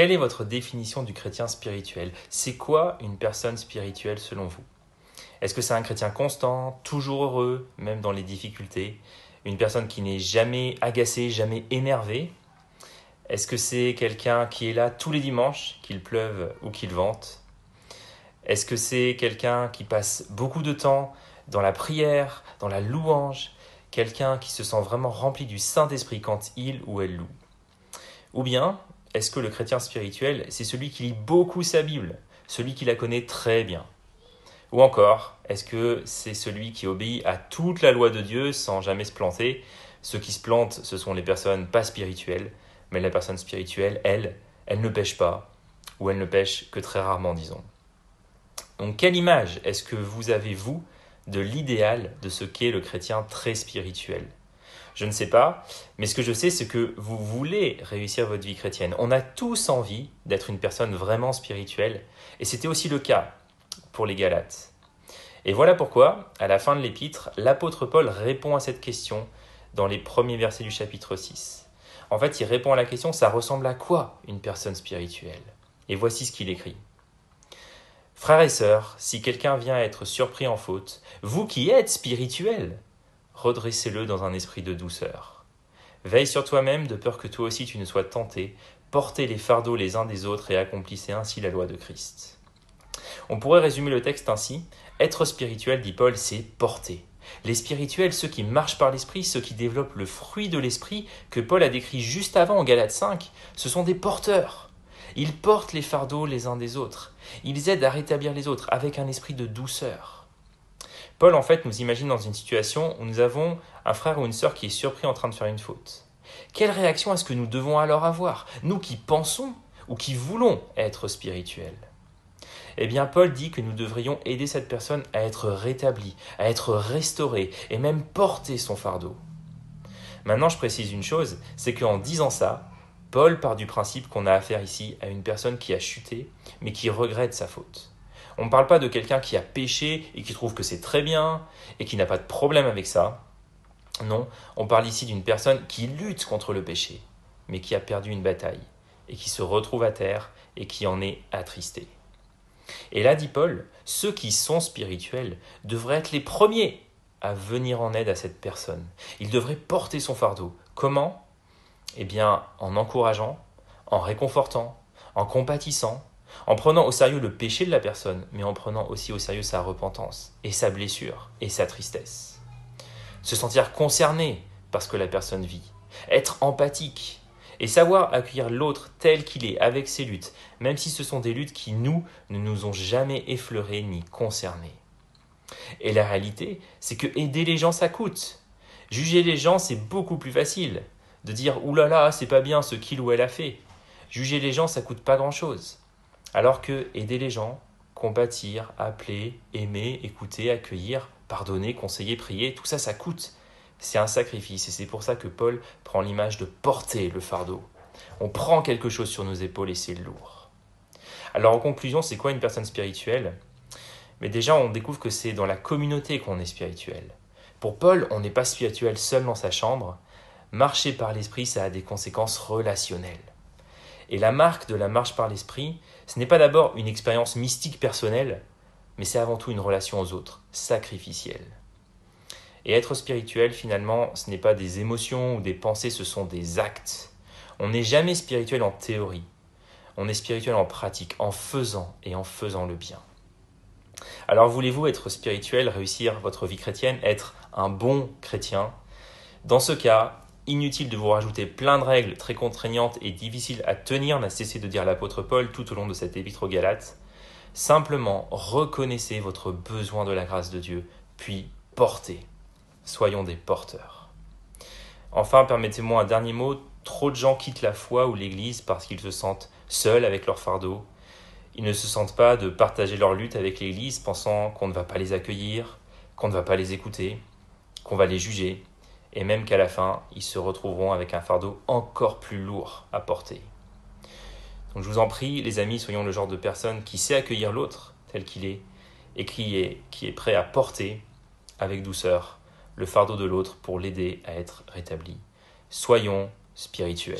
Quelle est votre définition du chrétien spirituel? C'est quoi une personne spirituelle selon vous? Est-ce que c'est un chrétien constant, toujours heureux, même dans les difficultés? Une personne qui n'est jamais agacée, jamais énervée? Est-ce que c'est quelqu'un qui est là tous les dimanches, qu'il pleuve ou qu'il vente? Est-ce que c'est quelqu'un qui passe beaucoup de temps dans la prière, dans la louange? Quelqu'un qui se sent vraiment rempli du Saint-Esprit quand il ou elle loue? Ou bien, est-ce que le chrétien spirituel, c'est celui qui lit beaucoup sa Bible, celui qui la connaît très bien? Ou encore, est-ce que c'est celui qui obéit à toute la loi de Dieu sans jamais se planter? Ceux qui se plantent, ce sont les personnes pas spirituelles, mais la personne spirituelle, elle ne pêche pas, ou elle ne pêche que très rarement, disons. Donc, quelle image est-ce que vous avez, vous, de l'idéal de ce qu'est le chrétien très spirituel? Je ne sais pas, mais ce que je sais, c'est que vous voulez réussir votre vie chrétienne. On a tous envie d'être une personne vraiment spirituelle, et c'était aussi le cas pour les Galates. Et voilà pourquoi, à la fin de l'épître, l'apôtre Paul répond à cette question dans les premiers versets du chapitre 6. En fait, il répond à la question, ça ressemble à quoi une personne spirituelle? Et voici ce qu'il écrit. Frères et sœurs, si quelqu'un vient être surpris en faute, vous qui êtes spirituels, redressez-le dans un esprit de douceur. Veille sur toi-même de peur que toi aussi tu ne sois tenté, portez les fardeaux les uns des autres et accomplissez ainsi la loi de Christ. On pourrait résumer le texte ainsi, être spirituel, dit Paul, c'est porter. Les spirituels, ceux qui marchent par l'esprit, ceux qui développent le fruit de l'esprit que Paul a décrit juste avant en Galates 5, ce sont des porteurs. Ils portent les fardeaux les uns des autres. Ils aident à rétablir les autres avec un esprit de douceur. Paul, en fait, nous imagine dans une situation où nous avons un frère ou une sœur qui est surpris en train de faire une faute. Quelle réaction est-ce que nous devons alors avoir, nous qui pensons ou qui voulons être spirituels? Eh bien, Paul dit que nous devrions aider cette personne à être rétablie, à être restaurée et même porter son fardeau. Maintenant, je précise une chose, c'est qu'en disant ça, Paul part du principe qu'on a affaire ici à une personne qui a chuté, mais qui regrette sa faute. On ne parle pas de quelqu'un qui a péché et qui trouve que c'est très bien et qui n'a pas de problème avec ça. Non, on parle ici d'une personne qui lutte contre le péché, mais qui a perdu une bataille et qui se retrouve à terre et qui en est attristé. Et là, dit Paul, ceux qui sont spirituels devraient être les premiers à venir en aide à cette personne. Ils devraient porter son fardeau. Comment? Eh bien, en encourageant, en réconfortant, en compatissant, en prenant au sérieux le péché de la personne, mais en prenant aussi au sérieux sa repentance, et sa blessure, et sa tristesse. Se sentir concerné par ce que la personne vit, être empathique, et savoir accueillir l'autre tel qu'il est, avec ses luttes, même si ce sont des luttes qui, nous, ne nous ont jamais effleurés ni concernés. Et la réalité, c'est que aider les gens, ça coûte. Juger les gens, c'est beaucoup plus facile. De dire « Ouh là là, c'est pas bien ce qu'il ou elle a fait ». Juger les gens, ça coûte pas grand-chose. Alors que aider les gens, compatir, appeler, aimer, écouter, accueillir, pardonner, conseiller, prier, tout ça, ça coûte. C'est un sacrifice et c'est pour ça que Paul prend l'image de porter le fardeau. On prend quelque chose sur nos épaules et c'est lourd. Alors en conclusion, c'est quoi une personne spirituelle? Mais déjà, on découvre que c'est dans la communauté qu'on est spirituel. Pour Paul, on n'est pas spirituel seul dans sa chambre. Marcher par l'esprit, ça a des conséquences relationnelles. Et la marque de la marche par l'esprit, ce n'est pas d'abord une expérience mystique personnelle, mais c'est avant tout une relation aux autres, sacrificielle. Et être spirituel, finalement, ce n'est pas des émotions ou des pensées, ce sont des actes. On n'est jamais spirituel en théorie. On est spirituel en pratique, en faisant et en faisant le bien. Alors voulez-vous être spirituel, réussir votre vie chrétienne, être un bon chrétien? Dans ce cas, inutile de vous rajouter plein de règles très contraignantes et difficiles à tenir, n'a cessé de dire l'apôtre Paul tout au long de cette épître aux Galates. Simplement, reconnaissez votre besoin de la grâce de Dieu, puis portez. Soyons des porteurs. Enfin, permettez-moi un dernier mot. Trop de gens quittent la foi ou l'Église parce qu'ils se sentent seuls avec leur fardeau. Ils ne se sentent pas de partager leur lutte avec l'Église, pensant qu'on ne va pas les accueillir, qu'on ne va pas les écouter, qu'on va les juger, et même qu'à la fin, ils se retrouveront avec un fardeau encore plus lourd à porter. Donc je vous en prie, les amis, soyons le genre de personne qui sait accueillir l'autre tel qu'il est, et qui est prêt à porter avec douceur le fardeau de l'autre pour l'aider à être rétabli. Soyons spirituels.